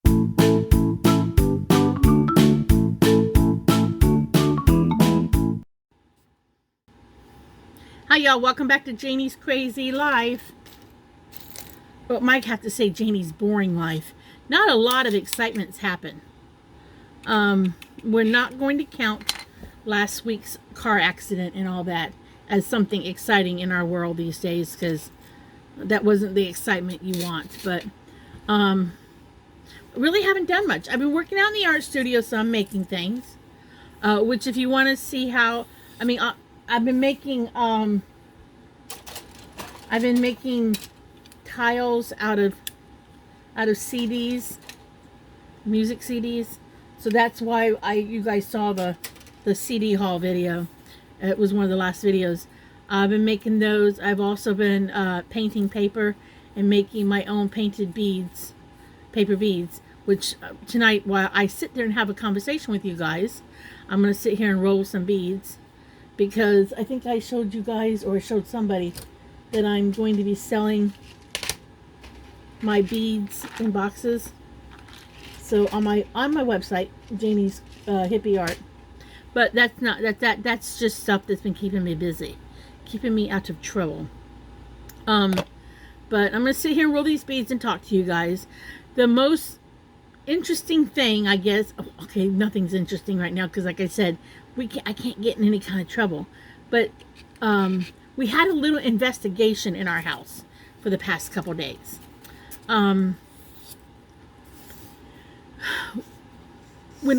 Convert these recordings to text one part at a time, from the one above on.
Hi y'all, welcome back to Janie's Crazy Life. But Mike have to say Janie's boring life. Not a lot of excitements happen. We're not going to count last week's car accident and all that as something exciting in our world these days, because that wasn't the excitement you want. But really haven't done much. I've been working out in the art studio, so I'm making things. Which, if you want to see how, I've been making tiles out of CDs, music CDs. So that's why you guys saw the CD haul video. It was one of the last videos. I've been making those. I've also been painting paper and making my own painted beads, paper beads. Which tonight, while I sit there and have a conversation with you guys, I'm going to sit here and roll some beads. Because I think I showed you guys, or I showed somebody, that I'm going to be selling my beads in boxes. So on my website, Janie's Hippie Art. But that's not that's just stuff that's been keeping me busy, keeping me out of trouble. But I'm gonna sit here and roll these beads and talk to you guys. The most interesting thing, I guess. Okay, nothing's interesting right now because, like I said, I can't get in any kind of trouble. But we had a little investigation in our house for the past couple days. When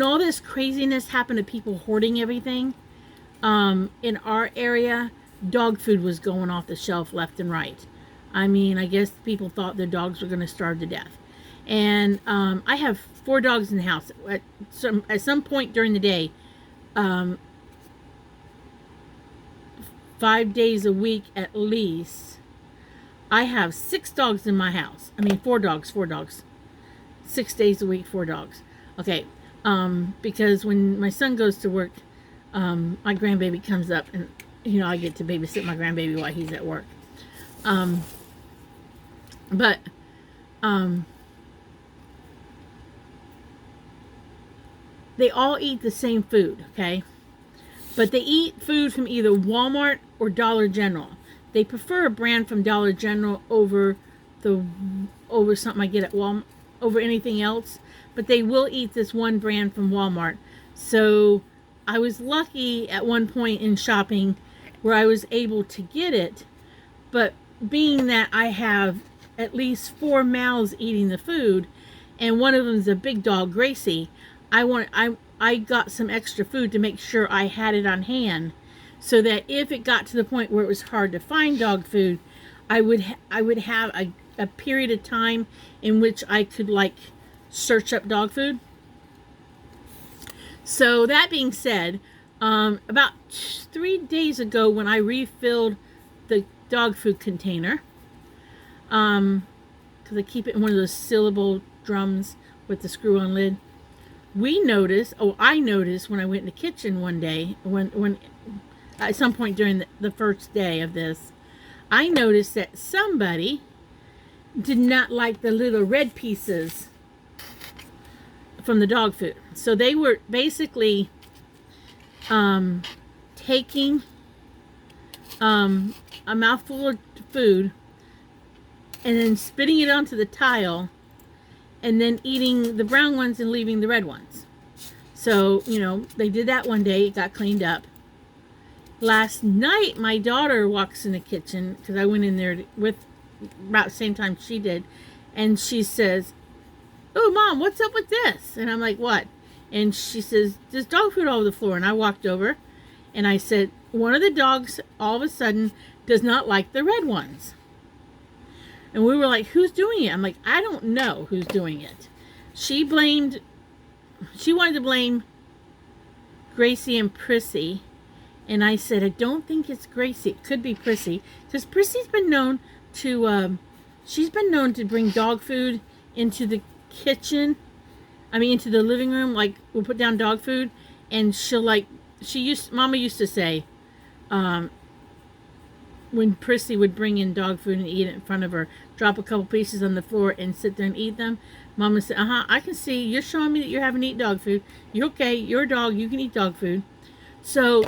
all this craziness happened to people hoarding everything, in our area, dog food was going off the shelf left and right. I guess people thought their dogs were going to starve to death. And I have 4 dogs in the house. At some point during the day, 5 days a week at least, I have 6 dogs in my house. 4 dogs. 6 days a week, 4 dogs. Okay, because when my son goes to work, my grandbaby comes up, and I get to babysit my grandbaby while he's at work. They all eat the same food, okay? But they eat food from either Walmart or Dollar General. They prefer a brand from Dollar General over something I get at Walmart, over anything else. But they will eat this one brand from Walmart. So I was lucky at one point in shopping where I was able to get it. But being that I have at least 4 mouths eating the food, and one of them is a big dog, Gracie, I got some extra food to make sure I had it on hand, so that if it got to the point where it was hard to find dog food, I would have a period of time in which I could search up dog food. So that being said, about 3 days ago when I refilled the dog food container, because I keep it in one of those sealable drums with the screw-on lid, I noticed when I went in the kitchen one day, when at some point during the first day of this, I noticed that somebody did not like the little red pieces from the dog food. So they were basically taking a mouthful of food and then spitting it onto the tile, and then eating the brown ones and leaving the red ones. So, they did that one day. It got cleaned up. Last night, my daughter walks in the kitchen, because I went in there with about the same time she did, and she says, "Oh, Mom, what's up with this?" And I'm like, "What?" And she says, "There's dog food all over the floor." And I walked over, and I said, "One of the dogs, all of a sudden, does not like the red ones." And we were like, "Who's doing it?" I'm like, "I don't know who's doing it." She wanted to blame Gracie and Prissy. And I said, "I don't think it's Gracie. It could be Prissy." Because Prissy's been known to, bring dog food into the kitchen. Into the living room. We'll put down dog food. And Mama used to say, when Prissy would bring in dog food and eat it in front of her, drop a couple pieces on the floor and sit there and eat them. Mama said, I can see. You're showing me that you're having to eat dog food. You're okay. You're a dog. You can eat dog food. So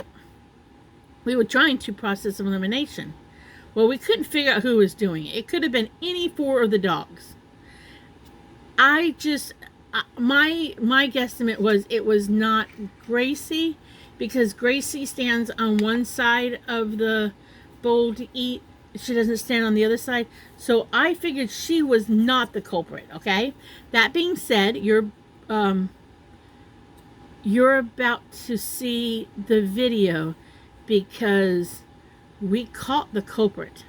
we were trying to process elimination. Well, we couldn't figure out who was doing it. It could have been any 4 of the dogs. My guesstimate was it was not Gracie, because Gracie stands on one side of the bowl to eat. She doesn't stand on the other side. So I figured she was not the culprit, okay? That being said, you're about to see the video because we caught the culprit.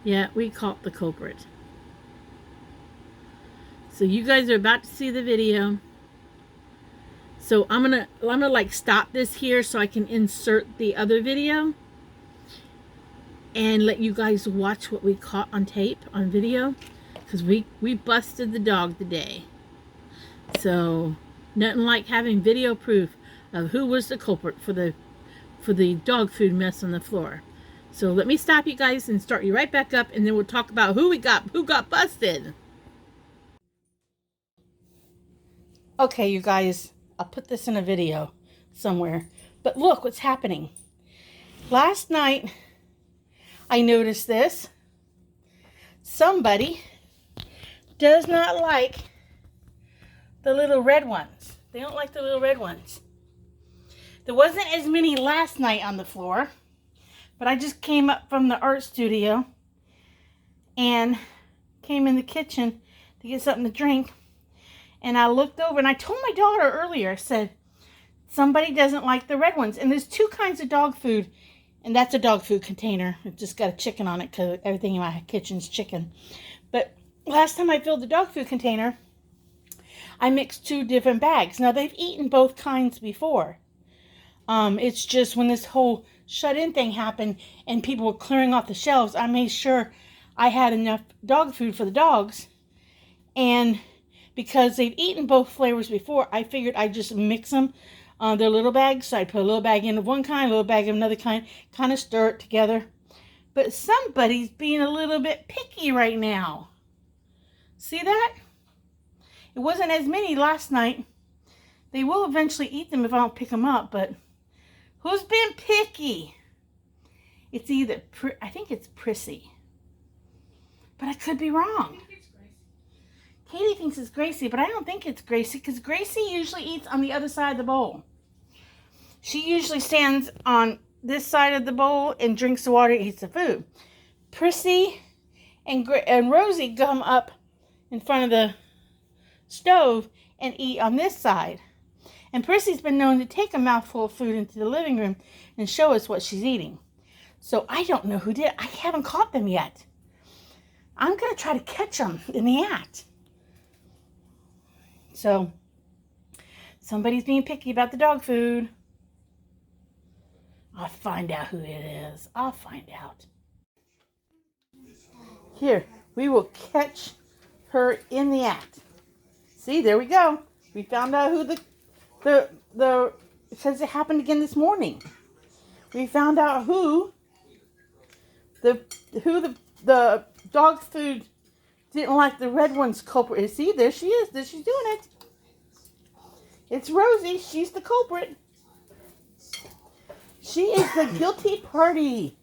Yeah, we caught the culprit. So you guys are about to see the video. So I'm gonna like stop this here so I can insert the other video and let you guys watch what we caught on tape, on video, because we busted the dog today. So nothing like having video proof of who was the culprit for the dog food mess on the floor. So let me stop you guys and start you right back up, and then we'll talk about who got busted. Okay, you guys, I'll put this in a video somewhere. But look what's happening. Last night, I noticed this. Somebody does not like the little red ones. They don't like the little red ones. There wasn't as many last night on the floor, but I just came up from the art studio and came in the kitchen to get something to drink. And I looked over and I told my daughter earlier, I said, somebody doesn't like the red ones. And there's 2 kinds of dog food. And that's a dog food container. It just got a chicken on it because everything in my kitchen's chicken. But last time I filled the dog food container, I mixed 2 different bags. Now they've eaten both kinds before. It's just when this whole shut-in thing happened and people were clearing off the shelves, I made sure I had enough dog food for the dogs. And because they've eaten both flavors before, I figured I'd just mix them on their little bags. So I'd put a little bag in of one kind, a little bag of another kind of stir it together. But somebody's being a little bit picky right now. See that? It wasn't as many last night. They will eventually eat them if I don't pick them up, but who's been picky? It's either, I think it's Prissy, but I could be wrong. Katie thinks it's Gracie, but I don't think it's Gracie, because Gracie usually eats on the other side of the bowl. She usually stands on this side of the bowl and drinks the water and eats the food. Prissy and Rosie come up in front of the stove and eat on this side. And Prissy's been known to take a mouthful of food into the living room and show us what she's eating. So I don't know who did. I haven't caught them yet. I'm going to try to catch them in the act. So, somebody's being picky about the dog food. I'll find out who it is. I'll find out. Here, we will catch her in the act. See, there we go. We found out who it says it happened again this morning. We found out who the dog food didn't like the red one's culprit. See, there she is. There she's doing it. It's Rosie. She's the culprit. She is the guilty party.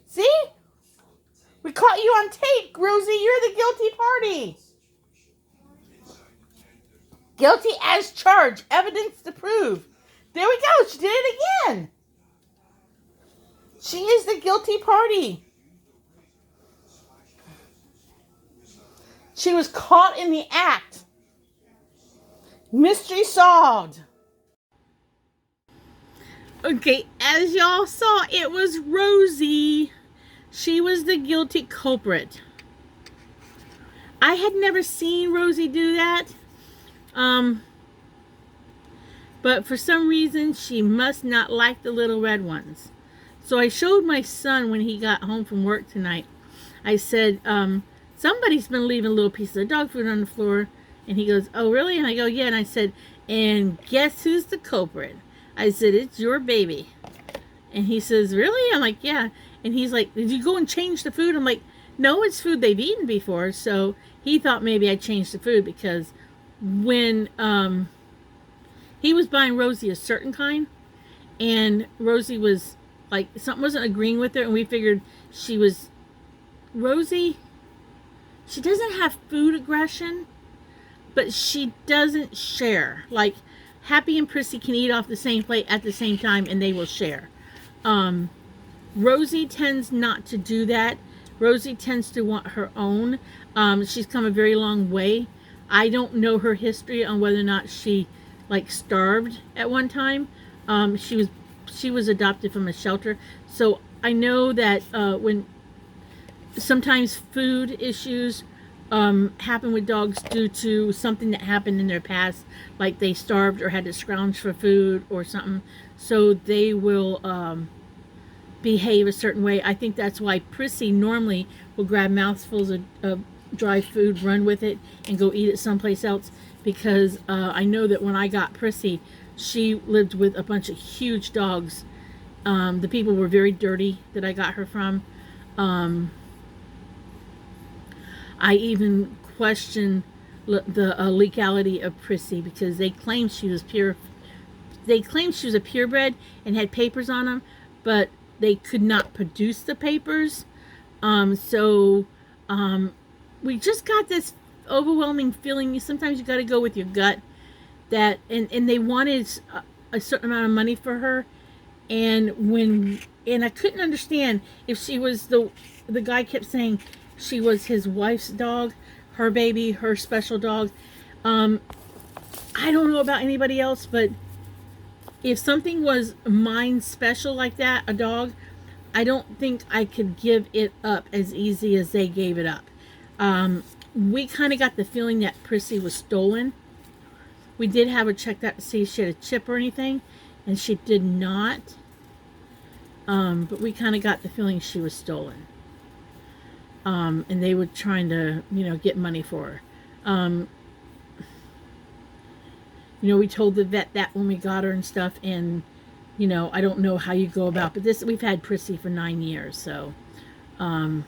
See? We caught you on tape, Rosie. You're the guilty party. Guilty as charged. Evidence to prove. There we go. She did it again. She is the guilty party. She was caught in the act. Mystery solved. Okay, as y'all saw, it was Rosie. She was the guilty culprit. I had never seen Rosie do that. But for some reason, she must not like the little red ones. So I showed my son when he got home from work tonight. I said, somebody's been leaving little pieces of dog food on the floor. And he goes, oh, really? And I go, yeah. And I said, and guess who's the culprit? I said, it's your baby. And he says, really? I'm like, yeah. And he's like, did you go and change the food? I'm like, No, it's food they've eaten before, so he thought maybe I changed the food because when he was buying Rosie a certain kind, and Rosie was like, something wasn't agreeing with her, and we figured she was, Rosie, she doesn't have food aggression, but she doesn't share. Like, Happy and Prissy can eat off the same plate at the same time, and they will share. Rosie tends not to do that. Rosie tends to want her own. She's come a very long way. I don't know her history on whether or not she like starved at one time. She was adopted from a shelter, so I know that when sometimes food issues happen with dogs due to something that happened in their past, like they starved or had to scrounge for food or something, so they will behave a certain way. I think that's why Prissy normally will grab mouthfuls of dry food, run with it, and go eat it someplace else, because I know that when I got Prissy, she lived with a bunch of huge dogs. The people were very dirty that I got her from. I even questioned the legality of Prissy because they claimed she was pure. They claimed she was a purebred and had papers on them, but they could not produce the papers. So we just got this overwhelming feeling. Sometimes you got to go with your gut. That and they wanted a certain amount of money for her, and I couldn't understand if she was the guy kept saying she was his wife's dog, her baby, her special dog. I don't know about anybody else, but if something was mine special like that, a dog, I don't think I could give it up as easy as they gave it up. We kind of got the feeling that Prissy was stolen. We did have her checked out to see if she had a chip or anything, and she did not. But we kind of got the feeling she was stolen. And they were trying to, get money for her. We told the vet that when we got her and stuff, and, I don't know how you go about, but we've had Prissy for 9 years, so, I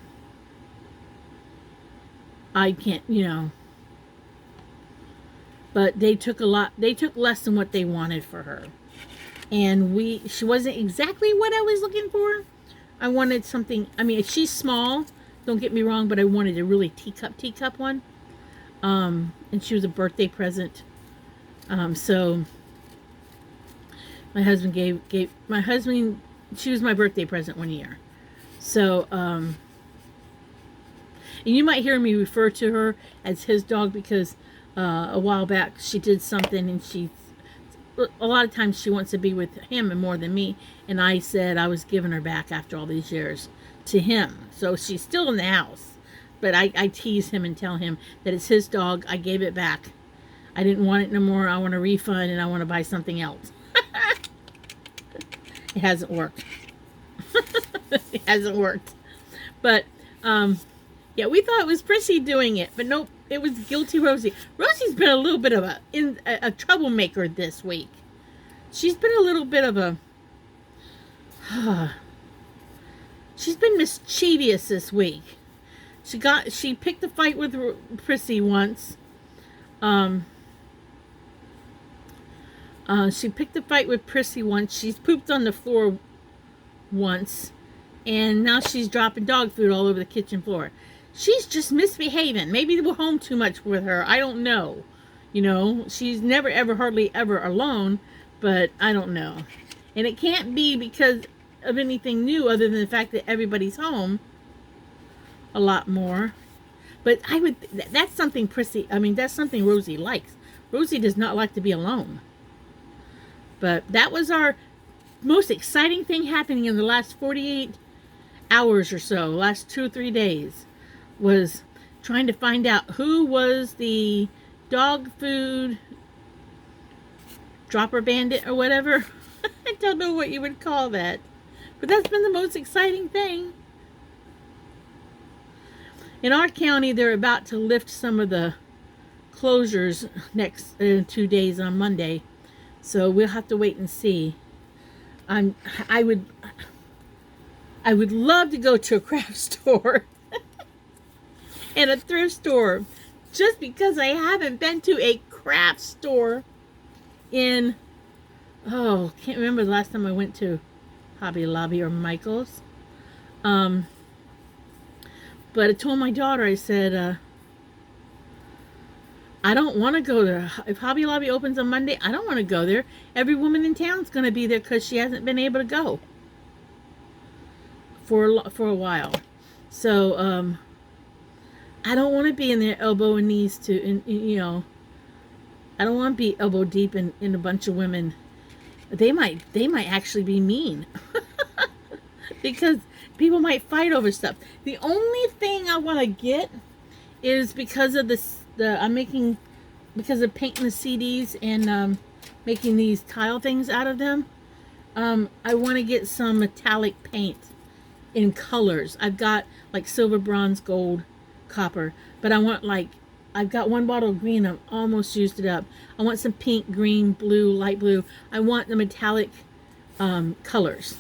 can't, but they took less than what they wanted for her. And she wasn't exactly what I was looking for. I wanted something, she's small, don't get me wrong, but I wanted a really teacup one. And she was a birthday present. So my husband gave my husband, she was my birthday present one year. So, and you might hear me refer to her as his dog because a while back she did something, and a lot of times she wants to be with him and more than me, and I said I was giving her back after all these years to him. So she's still in the house, but I tease him and tell him that it's his dog. I gave it back. I didn't want it no more. I want a refund, and I want to buy something else. It hasn't worked. It hasn't worked. But yeah, we thought it was Prissy doing it, but nope, it was guilty Rosie. Rosie's been a little bit of a troublemaker this week. She's been a little bit of a she's been mischievous this week. She picked a fight with Prissy once. She picked a fight with Prissy once. She's pooped on the floor once, and now she's dropping dog food all over the kitchen floor. She's just misbehaving. Maybe we're home too much with her. I don't know. She's never, ever, hardly ever alone, but I don't know. And it can't be because of anything new other than the fact that everybody's home a lot more. But that's something that's something Rosie likes. Rosie does not like to be alone. But that was our most exciting thing happening in the last 48 hours or so, last 2 or 3 days, was trying to find out who was the dog food dropper bandit or whatever. I don't know what you would call that. But that's been the most exciting thing. In our county, they're about to lift some of the closures next 2 days on Monday. So we'll have to wait and see. I would love to go to a craft store. and a thrift store just because I haven't been to a craft store in, oh, can't remember the last time I went to Hobby Lobby or Michael's. But I told my daughter, I said, I don't want to go there. If Hobby Lobby opens on Monday, I don't want to go there. Every woman in town's going to be there because she hasn't been able to go for a while. So, I don't want to be in there elbow and knees you know, I don't want to be elbow deep in a bunch of women. They might actually be mean because people might fight over stuff. The only thing I want to get is because of because of painting the CDs and making these tile things out of them. I want to get some metallic paint in colors. I've got like silver, bronze, gold, copper, but I want I've got one bottle of green. I've almost used it up. I want some pink, green, blue, light blue. I want the metallic colors.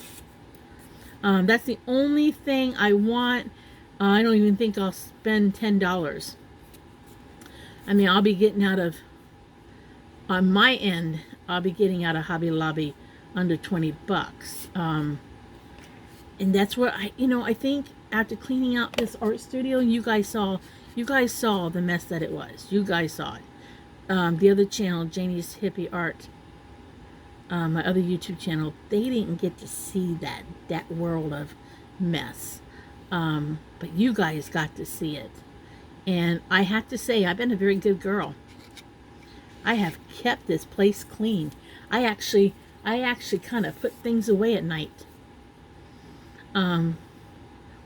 That's the only thing I want. I don't even think I'll spend $10. I mean, I'll be getting out of, on my end, I'll be getting out of Hobby Lobby under 20 bucks. And that's what I think after cleaning out this art studio, you guys saw the mess that it was. You guys saw it. The other channel, Janie's Hippie Art, my other YouTube channel, they didn't get to see that world of mess. But you guys got to see it. And I have to say, I've been a very good girl. I have kept this place clean. I actually kind of put things away at night.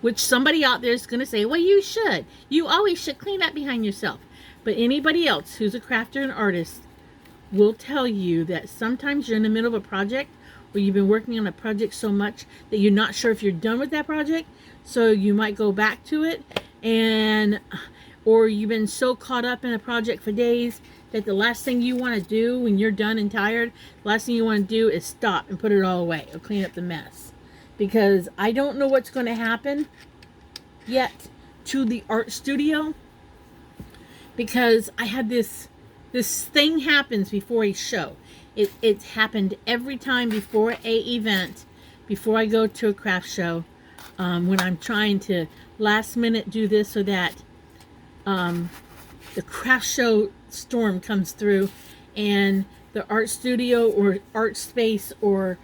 Which somebody out there is going to say, well, you should. You always should clean up behind yourself. But anybody else who's a crafter and artist will tell you that sometimes you're in the middle of a project or you've been working on a project so much that you're not sure if you're done with that project. So you might go back to it, or you've been so caught up in a project for days that the last thing you want to do when you're done and tired, the last thing you want to do is stop and put it all away or clean up the mess. Because I don't know what's going to happen yet to the art studio, because I had this thing happens before a show. It's happened every time before a event, before I go to a craft show, when I'm trying to last minute do this or that. The craft show storm comes through, and the art studio or art space or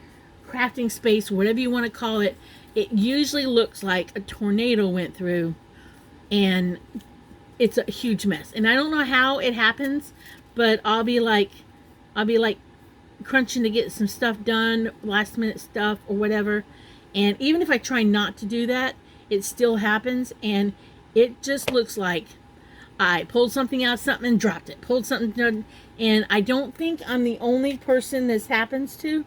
crafting space, whatever you want to call it, it usually looks like a tornado went through, and it's a huge mess. And I don't know how it happens, but I'll be like crunching to get some stuff done, last minute stuff or whatever. And even if I try not to do that, it still happens, and it just looks like I pulled something out of something and dropped it. Pulled something, and I don't think I'm the only person this happens to.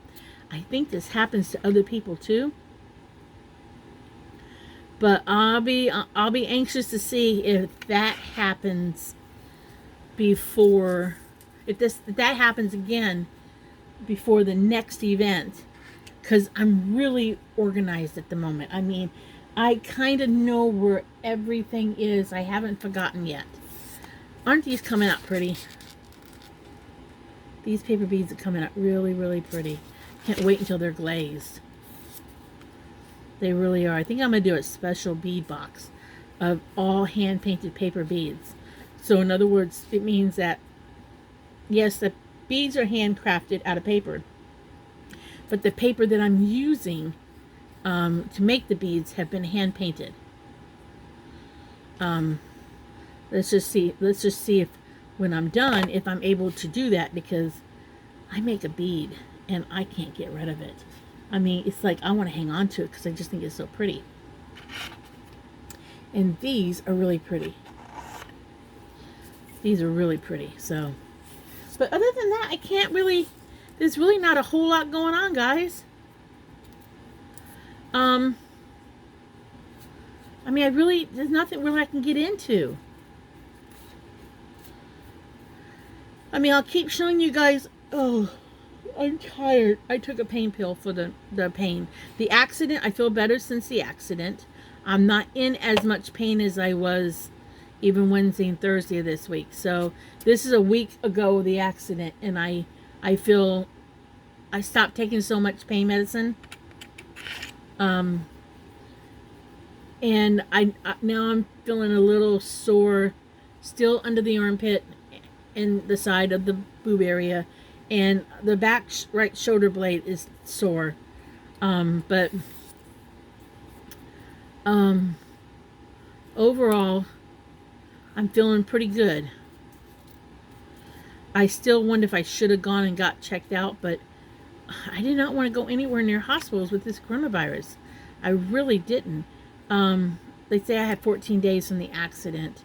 I think this happens to other people too. But I'll be anxious to see if that happens before, if that happens again before the next event, because I'm really organized at the moment. I mean, I kind of know where everything is. I haven't forgotten yet. Aren't these coming out pretty? These paper beads are coming out really, really pretty. Can't wait until they're glazed. They really are. I think I'm going to do a special bead box of all hand-painted paper beads. So in other words, it means that, yes, the beads are handcrafted out of paper, but the paper that I'm using to make the beads have been hand-painted. Let's just see if when I'm done, if I'm able to do that, because I make a bead and I can't get rid of it. I mean, it's like I want to hang on to it because I just think it's so pretty. And these are really pretty. These are really pretty. So, but other than that, I can't really, there's really not a whole lot going on, guys. I mean, there's nothing really I can get into. I mean, I'll keep showing you guys. Oh, I'm tired. I took a pain pill for the pain. The accident, I feel better since the accident. I'm not in as much pain as I was even Wednesday and Thursday of this week. So this is a week ago, the accident, and I feel I stopped taking so much pain medicine. And I now I'm feeling a little sore, still under the armpit and the side of the boob area, and the back right shoulder blade is sore. But overall, I'm feeling pretty good. I still wonder if I should have gone and got checked out, but I did not want to go anywhere near hospitals with this coronavirus. I really didn't. They say I had 14 days from the accident.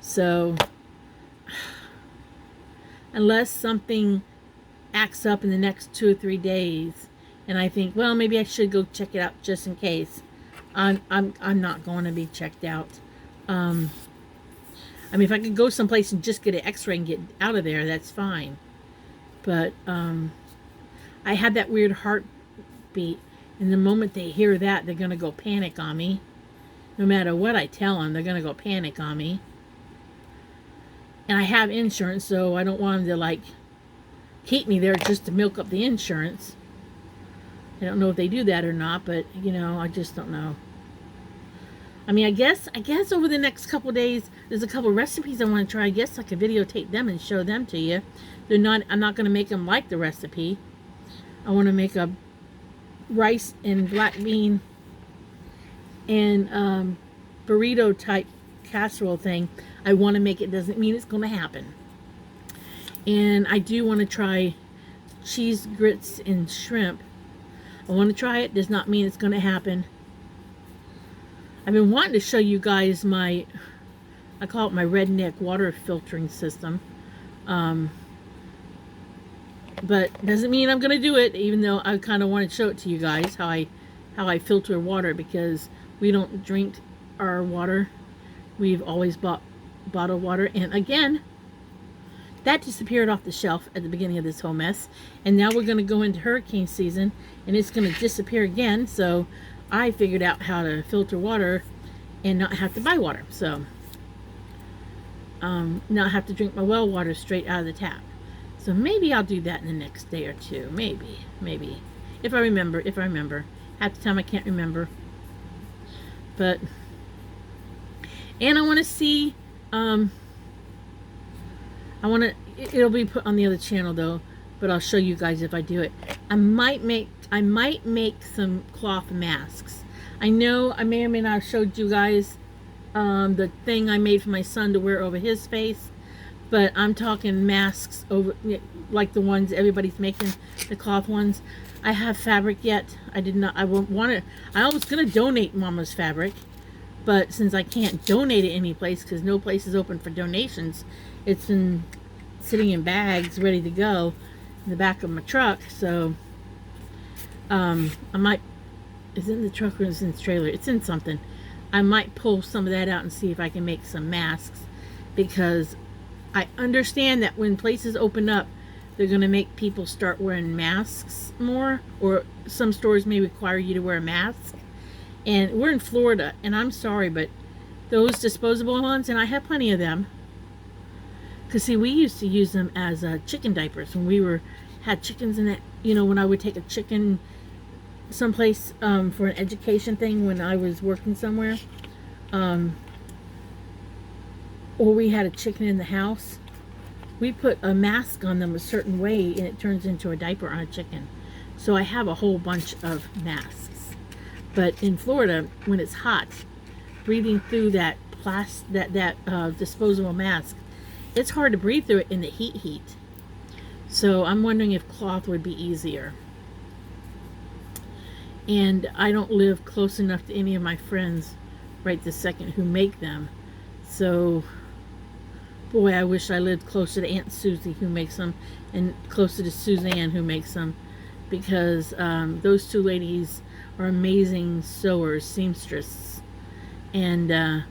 So, unless something acts up in the next 2 or 3 days, and I think, well, maybe I should go check it out just in case, I'm not going to be checked out. I mean, if I could go someplace and just get an x-ray and get out of there, that's fine. But, I had that weird heartbeat, and the moment they hear that, they're going to go panic on me. No matter what I tell them, they're going to go panic on me. And I have insurance, so I don't want them to, like, keep me there just to milk up the insurance. I don't know if they do that or not, but, you know, I just don't know. I mean, I guess over the next couple of days, there's a couple of recipes I want to try. I guess I could videotape them and show them to you. I'm not going to make them like the recipe. I want to make a rice and black bean and burrito type casserole thing. I want to make it. Doesn't mean it's going to happen. And I do want to try cheese grits and shrimp. I want to try it. Does not mean it's going to happen. I've been wanting to show you guys I call it my redneck water filtering system. But doesn't mean I'm going to do it, even though I kind of want to show it to you guys, how I filter water, because we don't drink our water. We've always bought bottled water. And again, that disappeared off the shelf at the beginning of this whole mess. And now we're going to go into hurricane season, and it's going to disappear again. So I figured out how to filter water and not have to buy water. So not have to drink my well water straight out of the tap. So maybe I'll do that in the next day or two. Maybe. If I remember. Half the time I can't remember. But, and I want to see, it'll be put on the other channel though, but I'll show you guys if I do it. I might make some cloth masks. I know I may or may not have showed you guys the thing I made for my son to wear over his face, but I'm talking masks over, like the ones everybody's making, the cloth ones. I have fabric yet. I was going to donate Mama's fabric, but since I can't donate it any place because no place is open for donations, it's been sitting in bags ready to go in the back of my truck. So I might, is it in the truck or is it in the trailer? It's in something. I might pull some of that out and see if I can make some masks, because I understand that when places open up, they're going to make people start wearing masks more, or some stores may require you to wear a mask. And we're in Florida, and I'm sorry, but those disposable ones, and I have plenty of them, because see, we used to use them as chicken diapers when we had chickens in it. You know, when I would take a chicken someplace for an education thing when I was working somewhere, or we had a chicken in the house, we put a mask on them a certain way and it turns into a diaper on a chicken. So I have a whole bunch of masks. But in Florida, when it's hot, breathing through that disposable mask, it's hard to breathe through it in the heat. So I'm wondering if cloth would be easier. And I don't live close enough to any of my friends right this second who make them. So, boy, I wish I lived closer to Aunt Susie who makes them, and closer to Suzanne who makes them, because those two ladies are amazing sewers, seamstresses, and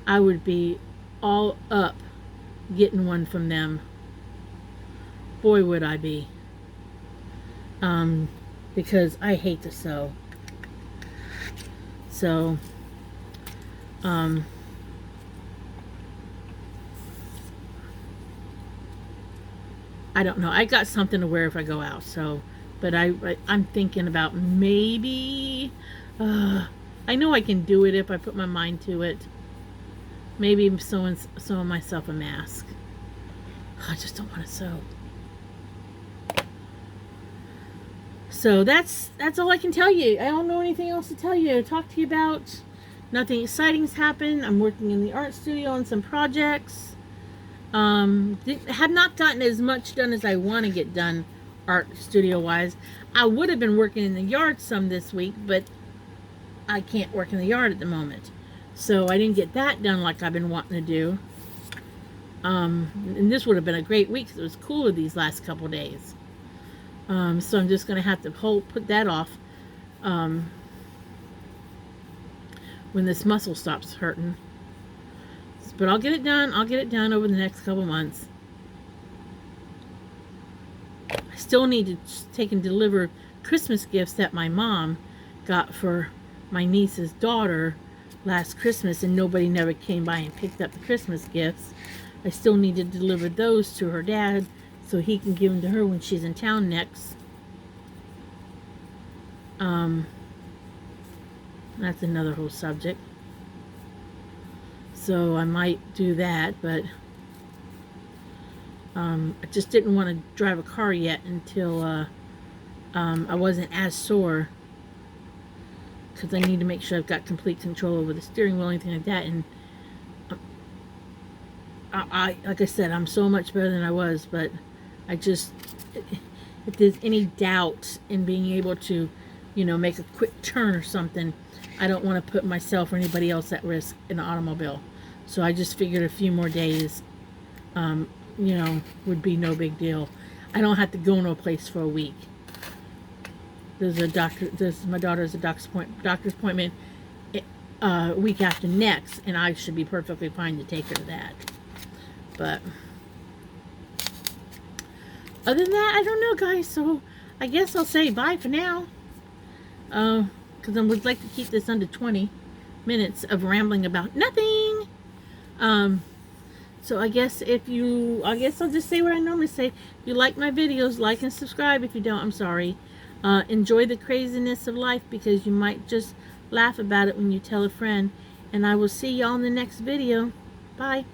I would be all up getting one from them. Boy, would I be, because I hate to sew. So I don't know. I got something to wear if I go out. So, but I'm thinking about maybe. I know I can do it if I put my mind to it. Maybe sewing myself a mask. I just don't want to sew. So that's all I can tell you. I don't know anything else to tell you. Talk to you about. Nothing exciting's happened. I'm working in the art studio on some projects. Have not gotten as much done as I want to get done art studio wise. I would have been working in the yard some this week, but I can't work in the yard at the moment. So I didn't get that done like I've been wanting to do. And this would have been a great week because it was cooler these last couple days. So I'm just going to have to put that off when this muscle stops hurting. But I'll get it done. I'll get it done over the next couple months. I still need to take and deliver Christmas gifts that my mom got for my niece's daughter last Christmas, and nobody never came by and picked up the Christmas gifts. I still need to deliver those to her dad so he can give them to her when she's in town next. That's another whole subject. So I might do that, but I just didn't want to drive a car yet until I wasn't as sore, because I need to make sure I've got complete control over the steering wheel, anything like that. And I like I said, I'm so much better than I was, but I just, if there's any doubt in being able to, make a quick turn or something, I don't want to put myself or anybody else at risk in an automobile. So I just figured a few more days, would be no big deal. I don't have to go to a place for a week. My daughter's a doctor's appointment a week after next, and I should be perfectly fine to take her to that. But other than that, I don't know, guys. So I guess I'll say bye for now. Because I would like to keep this under 20 minutes of rambling about nothing. So I guess I'll just say what I normally say. If you like my videos, like and subscribe. If you don't, I'm sorry. Enjoy the craziness of life, because you might just laugh about it when you tell a friend. And I will see y'all in the next video. Bye.